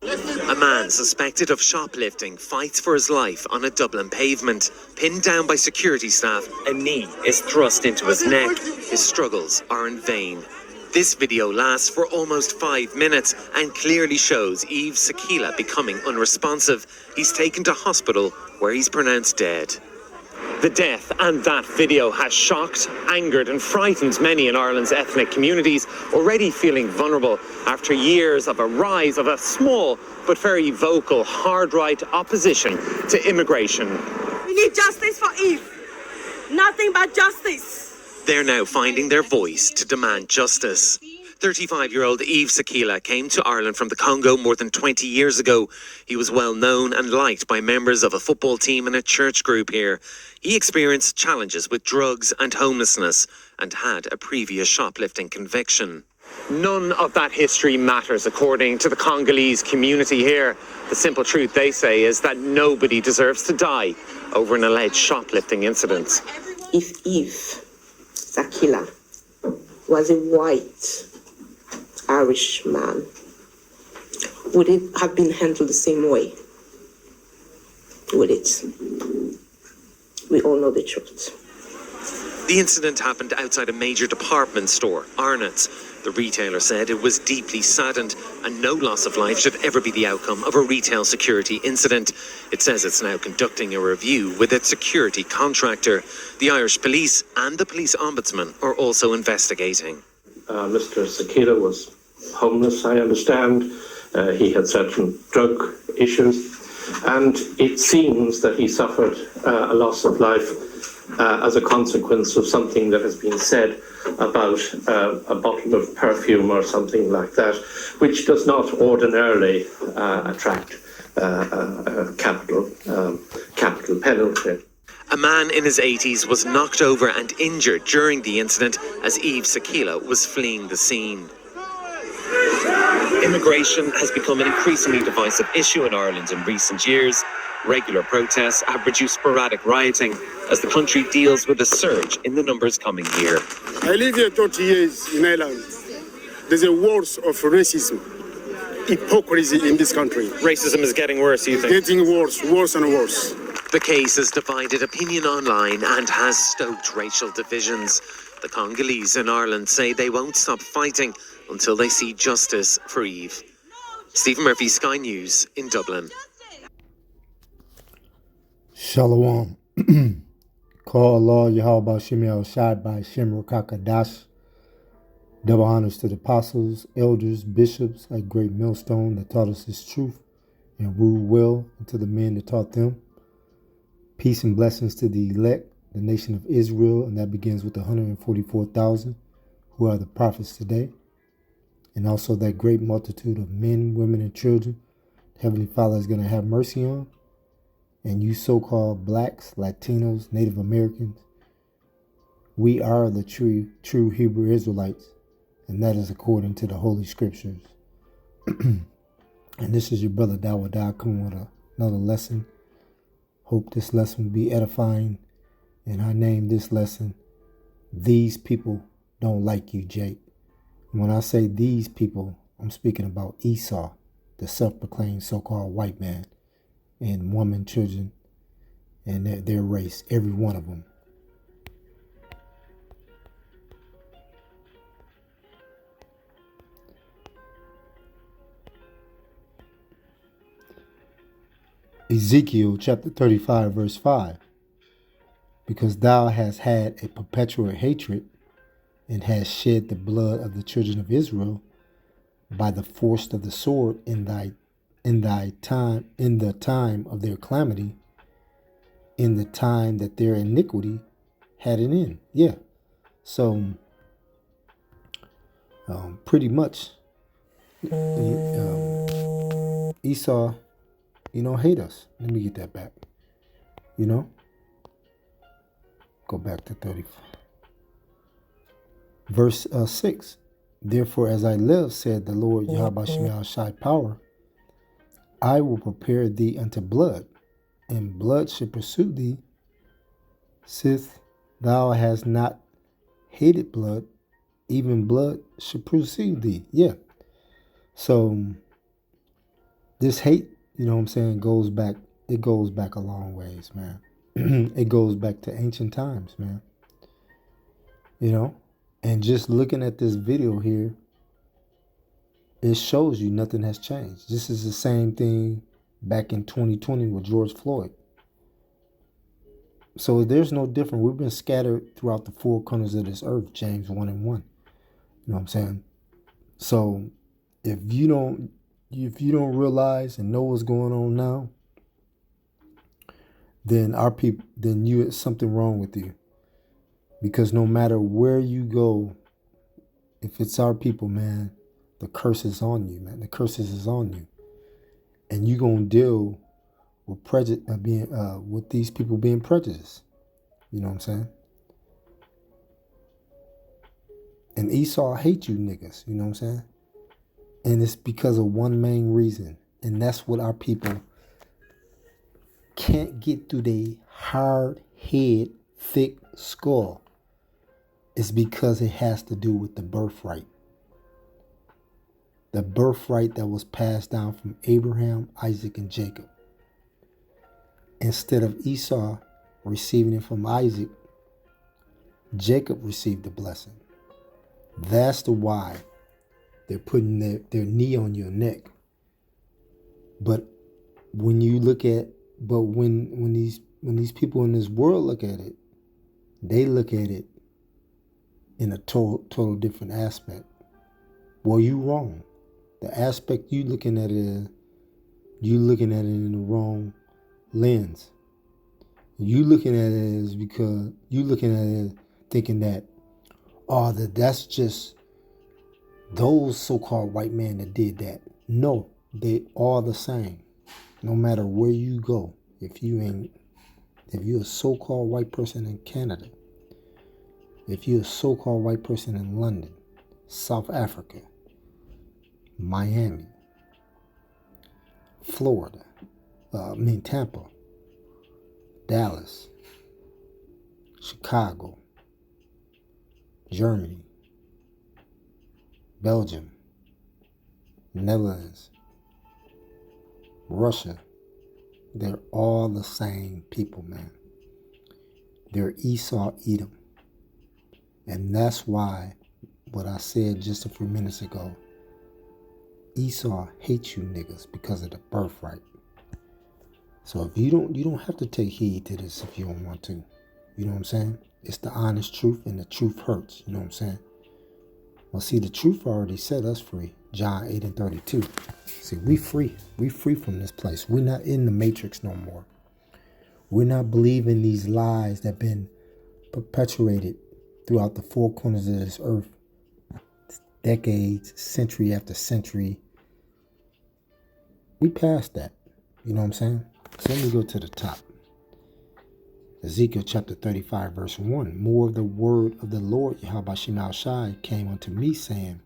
A man suspected of shoplifting fights for his life on a Dublin pavement. Pinned down by security staff, a knee is thrust into his neck. His struggles are in vain. This video lasts for almost 5 minutes and clearly shows Yves Sakila becoming unresponsive. He's taken to hospital where he's pronounced dead. The death and that video has shocked, angered and frightened many in Ireland's ethnic communities, already feeling vulnerable after years of a rise of a small but very vocal hard-right opposition to immigration. We need justice for Eve. Nothing but justice. They're now finding their voice to demand justice. 35-year-old Yves Sakila came to Ireland from the Congo more than 20 years ago. He was well known and liked by members of a football team and a church group here. He experienced challenges with drugs and homelessness and had a previous shoplifting conviction. None of that history matters, according to the Congolese community here. The simple truth, they say, is that nobody deserves to die over an alleged shoplifting incident. If Eve Sakila was a white Irish man, would it have been handled the same way? Would it? We all know the truth. The incident happened outside a major department store, Arnott's. The retailer said it was deeply saddened and no loss of life should ever be the outcome of a retail security incident. It says it's now conducting a review with its security contractor. The Irish police and the police ombudsman are also investigating. Mr. Sakila was homeless, I understand. He had certain drug issues. And it seems that he suffered a loss of life as a consequence of something that has been said about a bottle of perfume or something like that, which does not ordinarily attract a capital penalty. A man in his 80s was knocked over and injured during the incident as Yves Sakila was fleeing the scene. Immigration has become an increasingly divisive issue in Ireland in recent years. Regular protests have produced sporadic rioting as the country deals with a surge in the numbers coming year. I live here 30 years in Ireland. There's a wars of racism, hypocrisy in this country. Racism is getting worse, you think? Getting worse and worse. The case has divided opinion online and has stoked racial divisions. The Congolese in Ireland say they won't stop fighting until they see justice for Eve. Stephen Murphy, Sky News in Dublin. Shalom. Call Allah Yahweh Shem El Shad by Shem Rakakadash. Double honors to the apostles, elders, bishops, a great millstone that taught us His truth and ruled well, and to the men that taught them. Peace and blessings to the elect, the nation of Israel, and that begins with the 144,000 who are the prophets today, and also that great multitude of men, women, and children the Heavenly Father is going to have mercy on, and you so-called blacks, Latinos, Native Americans. We are the true Hebrew Israelites, and that is according to the Holy Scriptures. And this is your brother Dawadah coming with another lesson. Hope this lesson will be edifying. And I named this lesson, These People Don't Like You, Jake. When I say these people, I'm speaking about Esau, the self-proclaimed so-called white man, and women, children, and their race, every one of them. Ezekiel chapter 35, verse 5. Because thou hast had a perpetual hatred, and hast shed the blood of the children of Israel by the force of the sword in the time of their calamity, in the time that their iniquity had an end. Yeah. So pretty much Esau, hate us. Let me get that back. Go back to 35. Verse 6. Therefore, as I live, said the Lord Yahweh Shemel Shai Power, I will prepare thee unto blood, and blood shall pursue thee, sith thou hast not hated blood, even blood shall pursue thee. Yeah. So This hate, you know what I'm saying, goes back. It goes back a long ways, man. It goes back to ancient times, man. You know, and just looking at this video here, it shows you nothing has changed. This is the same thing back in 2020 with George Floyd. So there's no different. We've been scattered throughout the four corners of this earth, James 1:1. You know what I'm saying? So if you don't realize and know what's going on now, then it's something wrong with you. Because no matter where you go, if it's our people, man, the curse is on you, man. The curse is on you. And you're going to deal with with these people being prejudiced. You know what I'm saying? And Esau hates you niggas. You know what I'm saying? And it's because of one main reason. And that's what our people can't get through their hard head, thick skull. It's because it has to do with the birthright. The birthright that was passed down from Abraham, Isaac, and Jacob. Instead of Esau receiving it from Isaac, Jacob received the blessing. That's the why they're putting their knee on your neck. But when these people in this world look at it, they look at it in a total different aspect. Well, you wrong. The aspect you looking at it is, you looking at it in the wrong lens. You looking at it as because you looking at it thinking that, that's just those so-called white men that did that. No, they are the same. No matter where you go, if you're a so-called white person in Canada, if you're a so-called white person in London, South Africa, Miami, Florida, Tampa, Dallas, Chicago, Germany, Belgium, Netherlands, Russia, they're all the same people, man. They're Esau, Edom. And that's why what I said just a few minutes ago, Esau hates you niggas because of the birthright. So if you don't have to take heed to this if you don't want to. You know what I'm saying? It's the honest truth, and the truth hurts. You know what I'm saying? Well, see, the truth already set us free. John 8:32. See, we free. We free from this place. We're not in the matrix no more. We're not believing these lies that have been perpetuated throughout the four corners of this earth. Decades, century after century. We passed that. You know what I'm saying? So let me go to the top. Ezekiel chapter 35, verse 1. More of the word of the Lord, Yahweh Shemel Shai, came unto me, saying,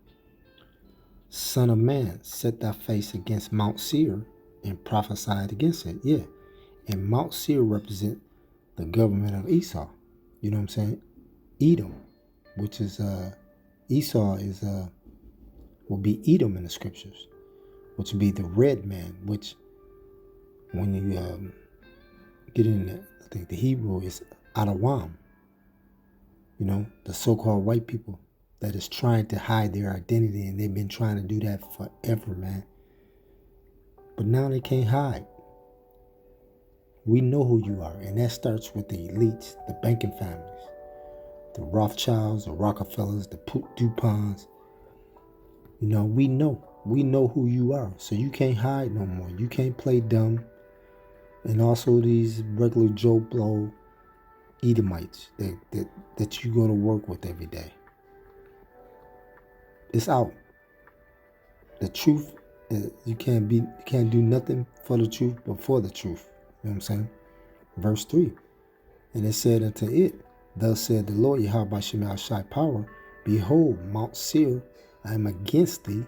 Son of man, set thy face against Mount Seir and prophesied against it. Yeah. And Mount Seir represent the government of Esau. You know what I'm saying? Edom, which is Esau is will be Edom in the scriptures, which would be the red man, which when you get in the, I think the Hebrew is Adawam. You know, the so-called white people that is trying to hide their identity, and they've been trying to do that forever, man. But now they can't hide. We know who you are, and that starts with the elites, the banking families, the Rothschilds, the Rockefellers, the DuPonts. You know who you are, so you can't hide no more. You can't play dumb. And also these regular Joe Blow Edomites that you go to work with every day. It's out. The truth, you can't do nothing for the truth but for the truth. You know what I'm saying? Verse 3. And it said unto it, Thus said the Lord Yahweh Shemel Shai power, Behold, Mount Seir, I am against thee,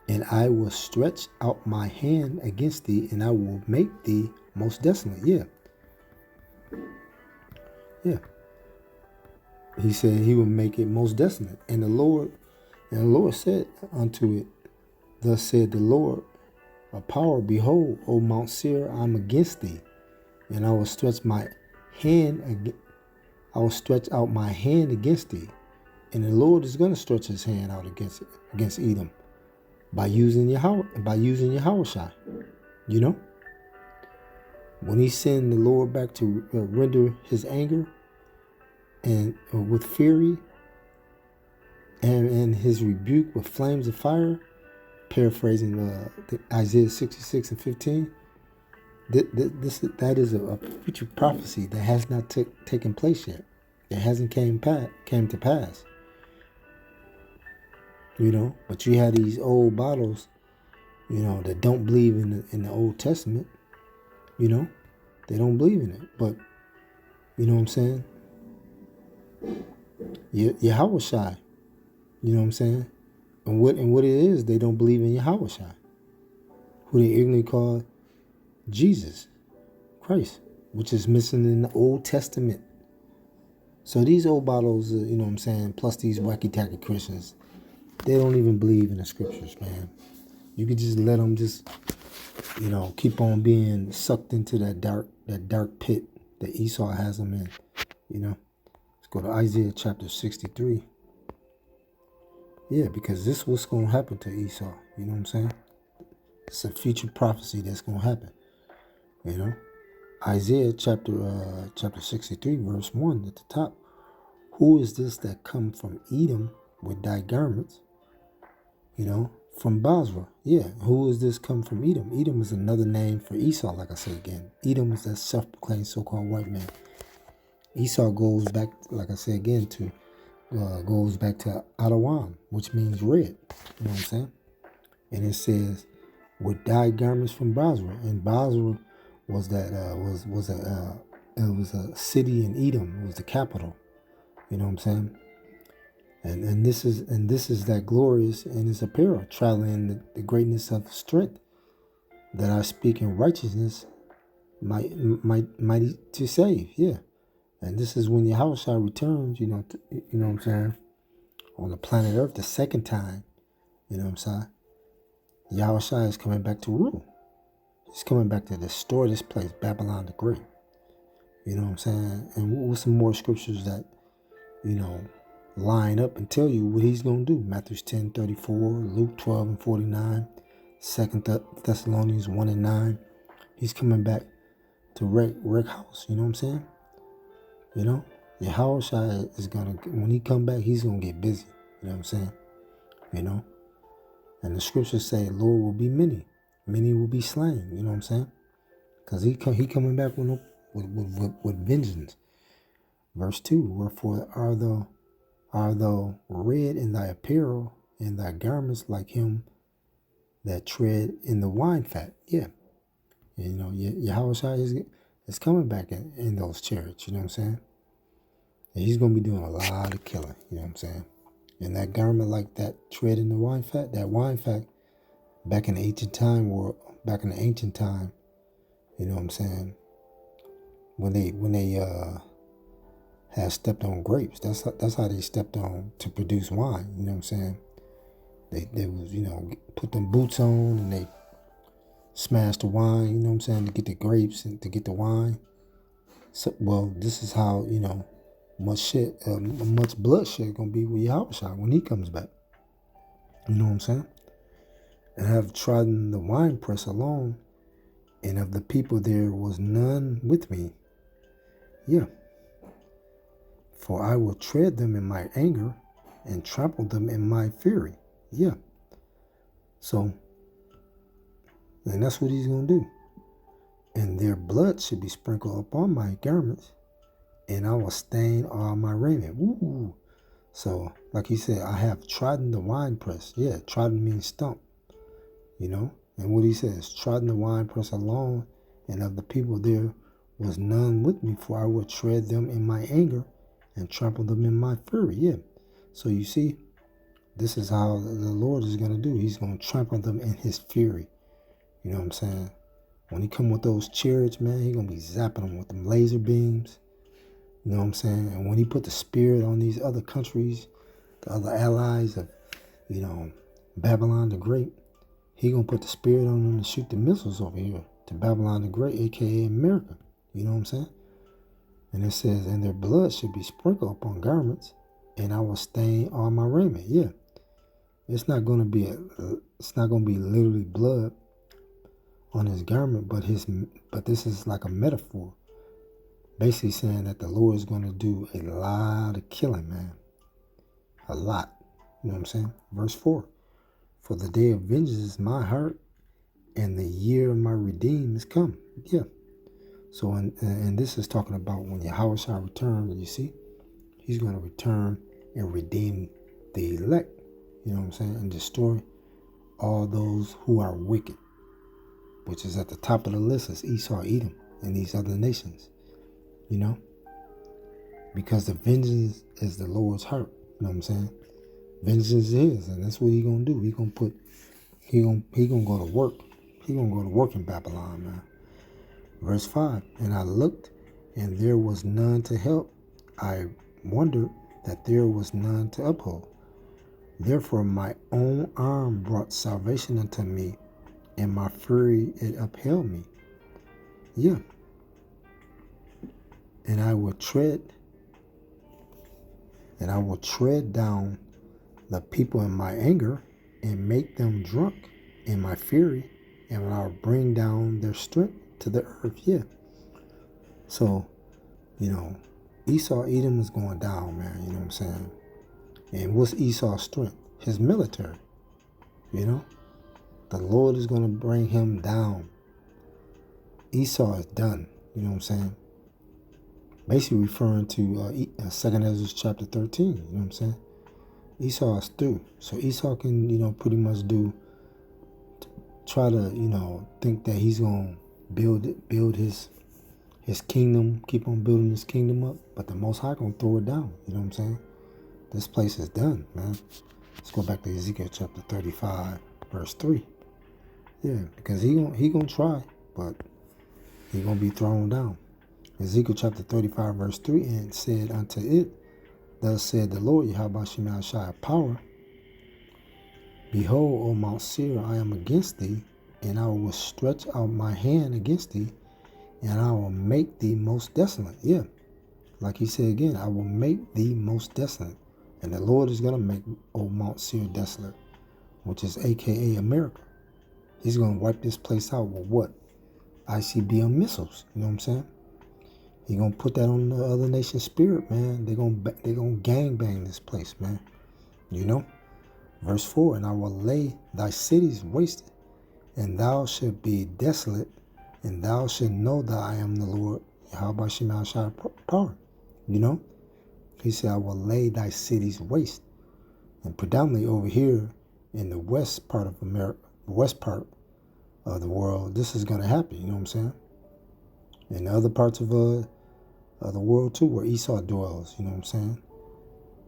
and I will stretch out my hand against thee, and I will make thee most desolate. Yeah. He said he will make it most desolate. And the Lord said unto it, Thus said the Lord of power, behold, O Mount Seir, I am against thee, and I will stretch out my hand against thee. And the Lord is going to stretch his hand out against Edom by using Yahushua. You know, when he sent the Lord back to render his anger and with fury and his rebuke with flames of fire, paraphrasing Isaiah 66 and 15, that is a future prophecy that has not taken place yet. It hasn't came to pass. You know, but you have these old bottles, you know, that don't believe in the Old Testament. You know, they don't believe in it. But you know what I'm saying? Yahushua. You know what I'm saying? And what it is, they don't believe in Yahushua, who they ignorantly call Jesus Christ, which is missing in the Old Testament. So these old bottles, you know what I'm saying, plus these wacky-tacky Christians, they don't even believe in the scriptures, man. You could just let them just, you know, keep on being sucked into that dark pit that Esau has them in, you know. Let's go to Isaiah chapter 63. Yeah, because this is what's going to happen to Esau, you know what I'm saying? It's a future prophecy that's going to happen, you know. Isaiah chapter 63, verse 1 at the top. Who is this that come from Edom with thy garments? You know, from Basra. Yeah, who is this come from Edom? Edom is another name for Esau, like I say again. Edom is that self-proclaimed so-called white man. Esau goes back, like I say again, goes back to Adawam, which means red. You know what I'm saying? And it says, with thy garments from Basra. And Basra was that it was a city in Edom. It was the capital. You know what I'm saying? And this is that glorious in his apparel, traveling the greatness of strength, that I speak in righteousness, mighty to save. Yeah, and this is when Yahushua returns. You know what I'm saying, on the planet Earth the second time. You know what I'm saying? Yahushua is coming back to rule. He's coming back to destroy this place, Babylon the Great. You know what I'm saying? And with some more scriptures that, you know, line up and tell you what he's going to do. Matthew 10:34, Luke 12:49, 2 Thessalonians 1:9. He's coming back to wreck house. You know what I'm saying? You know, Yahushua is going to, when he come back, he's going to get busy. You know what I'm saying? You know? And the scriptures say, Lord will be many. Many will be slain. You know what I'm saying? Because he coming back with vengeance. Verse 2, wherefore art thou red in thy apparel, and thy garments like him that tread in the wine fat. Yeah. You know, Yahushua is coming back in those chariots. You know what I'm saying? And he's going to be doing a lot of killing. You know what I'm saying? And that garment like that tread in the wine fat, that wine fat, back in the ancient time, you know what I'm saying? When they had stepped on grapes, that's how they stepped on to produce wine. You know what I'm saying? They was, you know, put them boots on and they smashed the wine. You know what I'm saying, to get the grapes and to get the wine. So, well, this is how, you know, much bloodshed gonna be with Yahushua when he comes back. You know what I'm saying? And have trodden the winepress alone, and of the people there was none with me. Yeah. For I will tread them in my anger and trample them in my fury. Yeah. So, and that's what he's going to do. And their blood should be sprinkled upon my garments, and I will stain all my raiment. Woo! So, like he said, I have trodden the winepress. Yeah, trodden means stump. You know? And what he says, trodden the winepress alone, and of the people there was none with me, for I will tread them in my anger and trample them in my fury. Yeah. So you see, this is how the Lord is going to do. He's going to trample them in his fury. You know what I'm saying? When he come with those chariots, man, he's going to be zapping them with them laser beams. You know what I'm saying? And when he put the spirit on these other countries, the other allies of, you know, Babylon the Great, He gonna put the spirit on them to shoot the missiles over here to Babylon the Great, aka America. You know what I'm saying? And it says, and their blood should be sprinkled upon garments, and I will stain all my raiment. Yeah, it's not gonna be literally blood on his garment, but this is like a metaphor, basically saying that the Lord is gonna do a lot of killing, man, a lot. You know what I'm saying? Verse 4. For the day of vengeance is my heart, and the year of my redeem is come. Yeah. So, and this is talking about when Yahweh shall return, you see, he's going to return and redeem the elect, you know what I'm saying, and destroy all those who are wicked, which is at the top of the list is Esau, Edom, and these other nations, you know, because the vengeance is the Lord's heart, you know what I'm saying? Vengeance is his, and that's what he gonna do. He gonna go to work. He gonna go to work in Babylon, man. Verse 5. And I looked, and there was none to help. I wondered that there was none to uphold. Therefore my own arm brought salvation unto me, and my fury it upheld me. Yeah. And I will tread down the people in my anger, and make them drunk in my fury, and I'll bring down their strength to the earth. Yeah. So, you know, Esau, Edom is going down, man. You know what I'm saying? And what's Esau's strength? His military. You know? The Lord is going to bring him down. Esau is done. You know what I'm saying? Basically referring to 2nd Ezra chapter 13. You know what I'm saying? Esau is through. So Esau can, you know, pretty much try to, think that he's going to build his kingdom, keep on building his kingdom up. But the Most High going to throw it down. You know what I'm saying? This place is done, man. Let's go back to Ezekiel chapter 35, verse 3. Yeah, because he gonna try, but he going to be thrown down. Ezekiel chapter 35, verse 3, and said unto it, thus said the Lord, Yahweh Shemel Shai of power, behold, O Mount Seir, I am against thee, and I will stretch out my hand against thee, and I will make thee most desolate. Yeah, like he said again, I will make thee most desolate. And the Lord is going to make O Mount Seir desolate, which is a.k.a. America. He's going to wipe this place out with what? ICBM missiles. You know what I'm saying? He's going to put that on the other nation's spirit, man. They're going to gangbang this place, man. You know? Verse 4, and I will lay thy cities wasted, and thou shalt be desolate, and thou shalt know that I am the Lord, Yahweh Shemel Shai power. You know? He said, I will lay thy cities waste. And predominantly over here in the west part of America, west part of the world, this is going to happen. You know what I'm saying? In other parts of the world too, where Esau dwells, you know what I'm saying?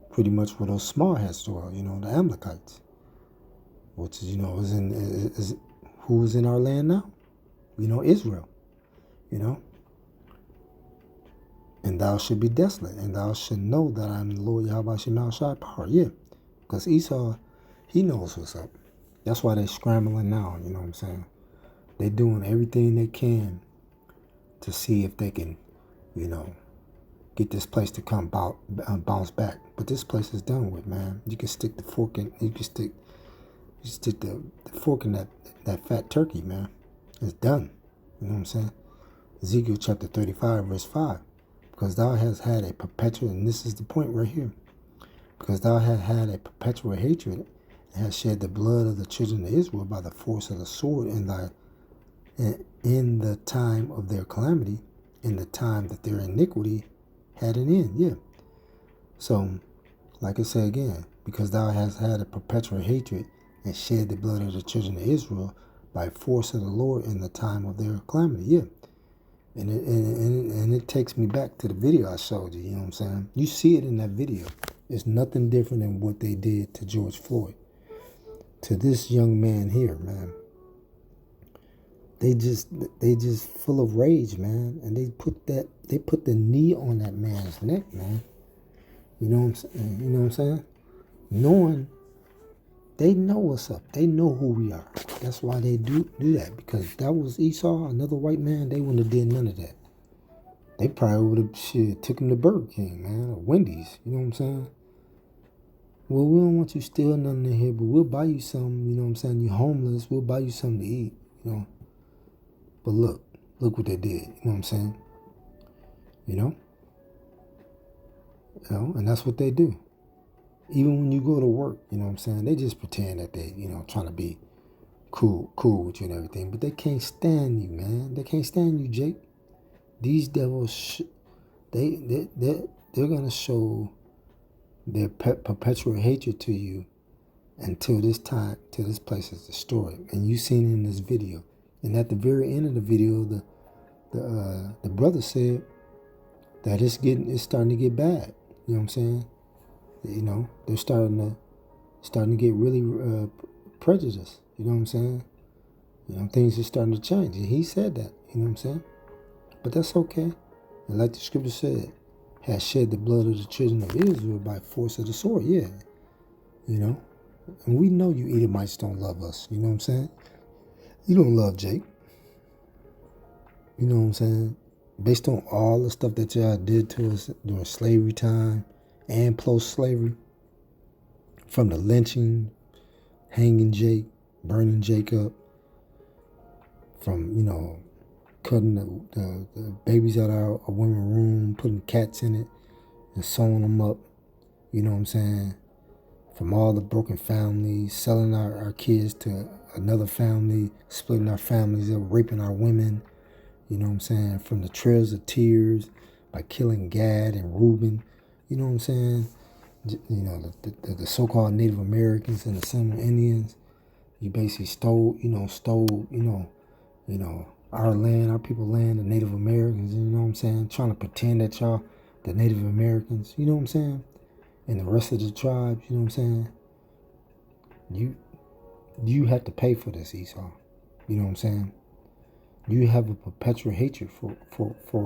Pretty much where those small hats dwell, you know, the Amalekites, which is, you know, is who's in our land now? You know, Israel, you know. And thou should be desolate, and thou should know that I am the Lord Yahweh Shemel Shai power. Yeah, because Esau, he knows what's up. That's why they're scrambling now, you know what I'm saying? They're doing everything they can to see if they can, you know, get this place to come bounce back. But this place is done with, man. You can stick the fork in, you stick the fork in that fat turkey, man. It's done. You know what I'm saying? Ezekiel chapter 35, verse 5. Because thou hast had a perpetual, and this is the point right here. Because thou hast had a perpetual hatred, and hast shed the blood of the children of Israel by the force of the sword in the time of their calamity, in the time that their iniquity had an end. Yeah. So, like I say again, because thou hast had a perpetual hatred and shed the blood of the children of Israel by force of the Lord in the time of their calamity. Yeah. And it takes me back to the video I showed you, you know what I'm saying? You see it in that video. It's nothing different than what they did to George Floyd. To this young man here, man. They just full of rage, man. And they put the knee on that man's neck, man. You know what I'm saying? Knowing They know what's up. They know who we are. That's why they do that. Because if that was Esau, another white man, they wouldn't have did none of that. They probably would have took him to Burger King, man, or Wendy's. You know what I'm saying? Well, we don't want you stealing nothing in here, but we'll buy you something. You know what I'm saying? You're homeless. We'll buy you something to eat. You know. But look what they did. You know what I'm saying? You know, and that's what they do. Even when you go to work, you know what I'm saying? They just pretend that they, trying to be cool with you and everything, but they can't stand you, man. They can't stand you, Jake. These devils, they're gonna show their perpetual hatred to you until this place is destroyed. And you seen it in this video. And at the very end of the video, the brother said that it's starting to get bad. You know what I'm saying? They're starting to get really prejudiced. You know what I'm saying? Things are starting to change. And he said that. You know what I'm saying? But that's okay. And like the scripture said, has shed the blood of the children of Israel by force of the sword. Yeah. And we know you Edomites don't love us. You know what I'm saying? You don't love Jake. You know what I'm saying? Based on all the stuff that y'all did to us during slavery time and post-slavery, from the lynching, hanging Jake, burning Jake up, from, cutting the babies out of a women's room, putting cats in it, and sewing them up, you know what I'm saying? From all the broken families, selling our kids to another family, splitting our families up, raping our women, you know what I'm saying? From the Trails of Tears, by killing Gad and Reuben, you know what I'm saying? The so-called Native Americans and the Seminole Indians. You basically stole our land, our people land, the Native Americans, you know what I'm saying? Trying to pretend that y'all, the Native Americans, you know what I'm saying? And the rest of the tribes, you know what I'm saying? You have to pay for this, Esau. You know what I'm saying? You have a perpetual hatred for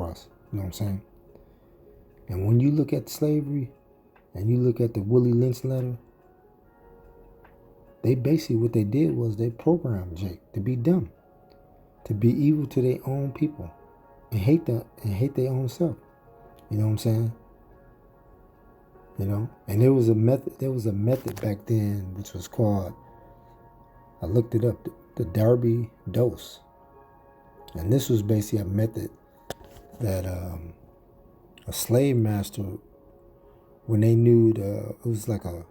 us, you know what I'm saying? And when you look at slavery and you look at the Willie Lynch letter, they basically, what they did was they programmed Jake to be dumb, to be evil to their own people, and hate their own self. You know what I'm saying? And there was a method back then which was called, I looked it up, the Darby dose. And this was basically a method that a slave master, when they knew it was like a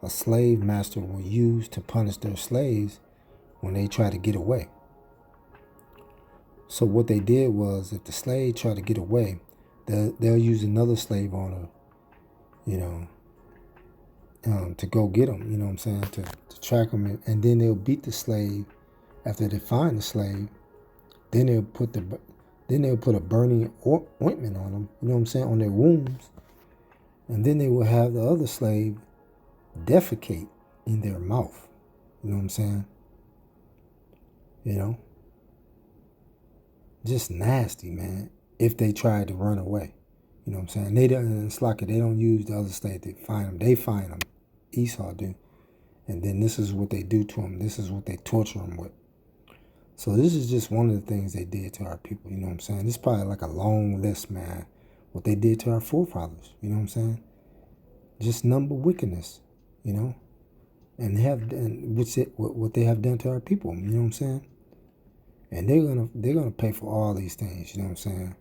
slave master would use to punish their slaves when they tried to get away. So what they did was, if the slave tried to get away, they'll use another slave owner, to go get them, you know what I'm saying, to track them, and then they'll beat the slave after they find the slave. Then they'll put a burning ointment on them, you know what I'm saying, on their wounds, and then they will have the other slave defecate in their mouth, you know what I'm saying, just nasty, man. If they tried to run away, you know what I'm saying, they don't use the other slave to find them. They find them. Esau do, and then this is what they do to them. This is what they torture them with. So this is just one of the things they did to our people, you know what I'm saying? This is probably like a long list, man, what they did to our forefathers, you know what I'm saying? Just number wickedness, and what they have done to our people, you know what I'm saying? And they're gonna pay for all these things, you know what I'm saying?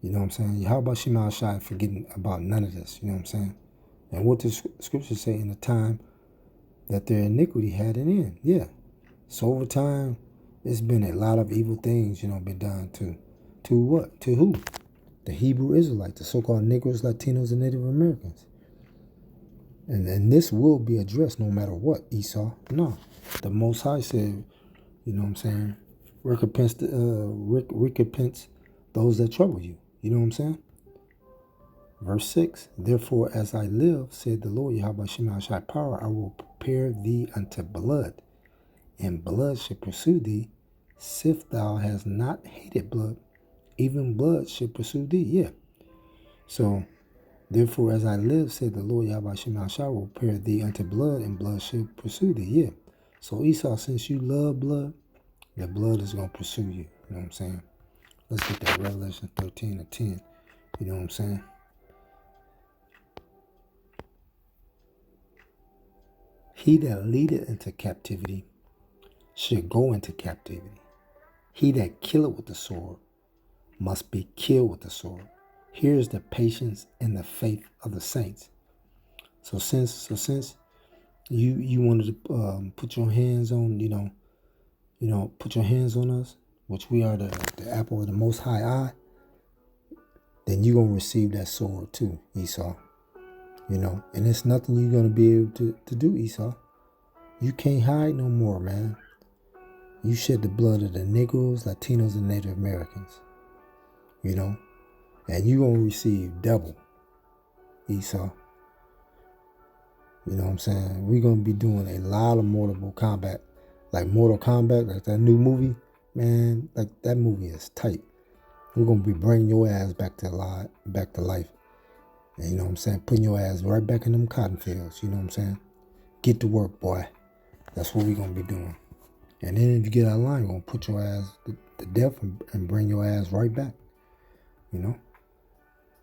You know what I'm saying? How about Shema Shai forgetting about none of this, you know what I'm saying? And what the scriptures say, in the time that their iniquity had an end, yeah. So over time, there's been a lot of evil things, been done to what? To who? The Hebrew Israelites, the so-called Negroes, Latinos, and Native Americans. And this will be addressed no matter what, Esau. No. The Most High said, you know what I'm saying, recompense those that trouble you. You know what I'm saying? Verse 6, therefore, as I live, said the Lord, Yahweh Shema Shai power, I will prepare thee unto blood, and blood shall pursue thee, sith thou hast not hated blood, even blood shall pursue thee. Yeah. So Therefore, as I live, said the Lord Yahweh Shem Shah, will prepare thee unto blood, and blood shall pursue thee. Yeah. So Esau, since you love blood, the blood is going to pursue you. You know what I'm saying? Let's get that Revelation 13:10. You know what I'm saying? He that leadeth into captivity should go into captivity. He that killeth with the sword must be killed with the sword. Here's the patience and the faith of the saints. So since you wanted to put your hands on, put your hands on us, which we are the apple of the Most High eye, then you're going to receive that sword too, Esau. And it's nothing you're going to be able to do, Esau. You can't hide no more, man. You shed the blood of the Negroes, Latinos, and Native Americans, and you're going to receive double, Esau. You know what I'm saying? We're going to be doing a lot of Mortal Kombat, like that new movie, man. Like that movie is tight. We're going to be bringing your ass back to life. And you know what I'm saying? Putting your ass right back in them cotton fields. You know what I'm saying? Get to work, boy. That's what we're going to be doing. And then if you get out of line, we're going to put your ass to death and bring your ass right back.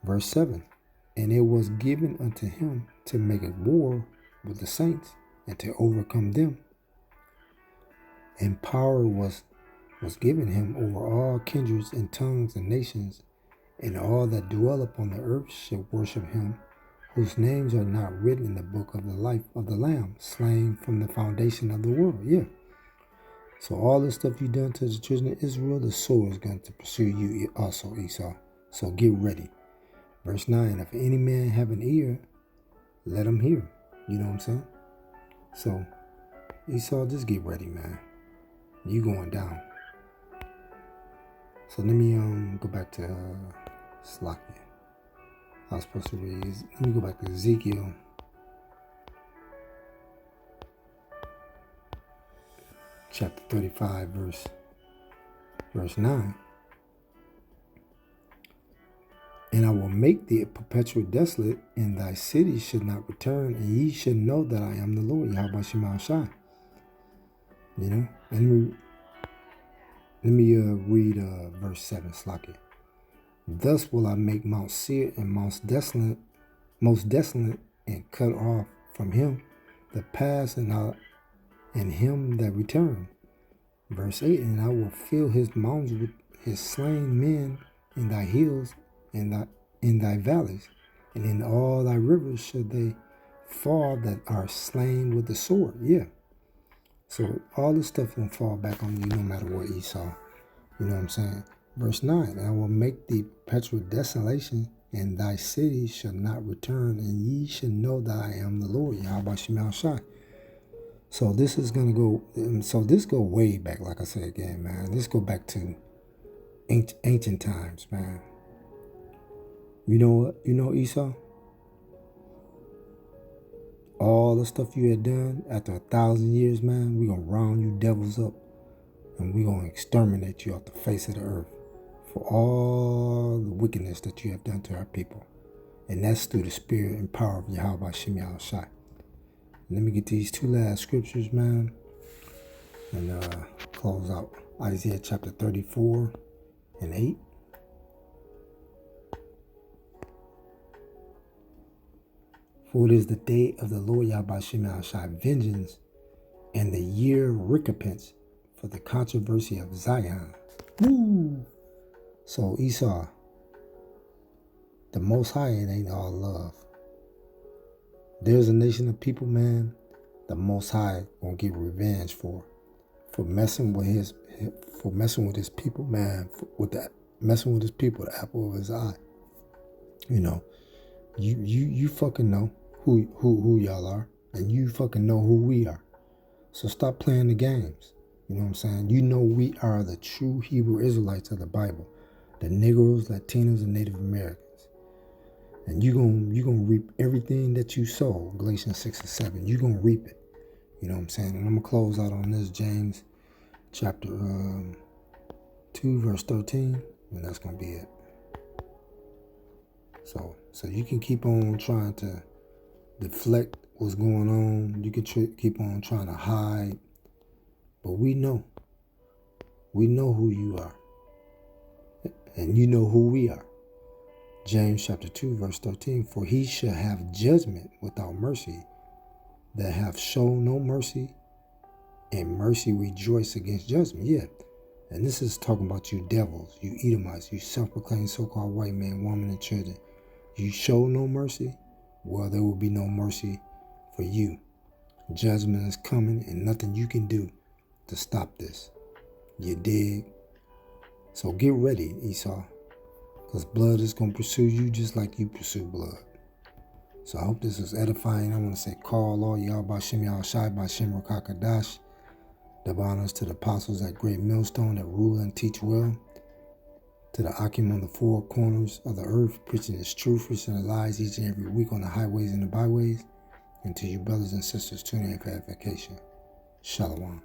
Verse 7. And it was given unto him to make a war with the saints and to overcome them. And power was given him over all kindreds and tongues and nations, and all that dwell upon the earth shall worship him, whose names are not written in the book of the life of the Lamb, slain from the foundation of the world. Yeah. So all the stuff you done to the children of Israel, the sword is going to pursue you also, Esau. So get ready. Verse 9, if any man have an ear, let him hear. You know what I'm saying? So, Esau, just get ready, man. You going down. So let me go back to Slakia. I was supposed to read. Let me go back to Ezekiel. Chapter 35, verse 9. And I will make thee perpetually desolate, and thy city should not return, and ye should know that I am the Lord, Yahweh Shema Shai. And let me read verse 7, Slakia. Thus will I make Mount Seir and most desolate, and cut off from him the past and him that return. Verse 8, and I will fill his mountains with his slain men in thy hills, in thy valleys, and in all thy rivers shall they fall that are slain with the sword. Yeah. So all this stuff gonna fall back on you no matter what, Esau. You know what I'm saying? Verse 9, and I will make thee perpetual desolation, and thy city shall not return, and ye shall know that I am the Lord, Yahweh Shema Shai. So this is gonna go. So this go way back, like I said again, man. This go back to ancient times, man. You know what? Esau? All the stuff you had done after 1,000 years, man, we're going to round you devils up and we're going to exterminate you off the face of the earth for all the wickedness that you have done to our people. And that's through the spirit and power of Yahweh Shem Shai. Let me get these two last scriptures, man, and close out. Isaiah chapter 34 and 8. For it is the day of the Lord Yahweh Shem Shai vengeance, and the year recompense for the controversy of Zion. Woo! So Esau, the Most High, it ain't all love. There's a nation of people, man, the Most High gonna get revenge for messing with his people, man, messing with his people, the apple of his eye. You fucking know who y'all are, and you fucking know who we are. So stop playing the games. You know what I'm saying? You know we are the true Hebrew Israelites of the Bible, the Negroes, Latinos, and Native Americans. And you gonna reap everything that you sow. Galatians 6 and 7. You gonna reap it. You know what I'm saying? And I'm gonna close out on this, James chapter 2, verse 13, and that's gonna be it. So So you can keep on trying to deflect what's going on. You can keep on trying to hide. But we know. We know who you are. And you know who we are. James chapter 2 verse 13. For he shall have judgment without mercy that have shown no mercy, and mercy rejoice against judgment. Yeah. And this is talking about you devils, you Edomites, you self-proclaimed so-called white man, woman, and children. You show no mercy, well, there will be no mercy for you. Judgment is coming, and nothing you can do to stop this. You dig? So get ready, Esau, because blood is going to pursue you just like you pursue blood. So I hope this was edifying. I want to say, Call Allah, Yahweh Shem Shai by Shem Rakakadash. Double honors to the apostles at Great Millstone that rule and teach well. To the Akim on the four corners of the earth, preaching his truth, preaching the lies each and every week on the highways and the byways. And to you brothers and sisters tuning in for edification. Shalom.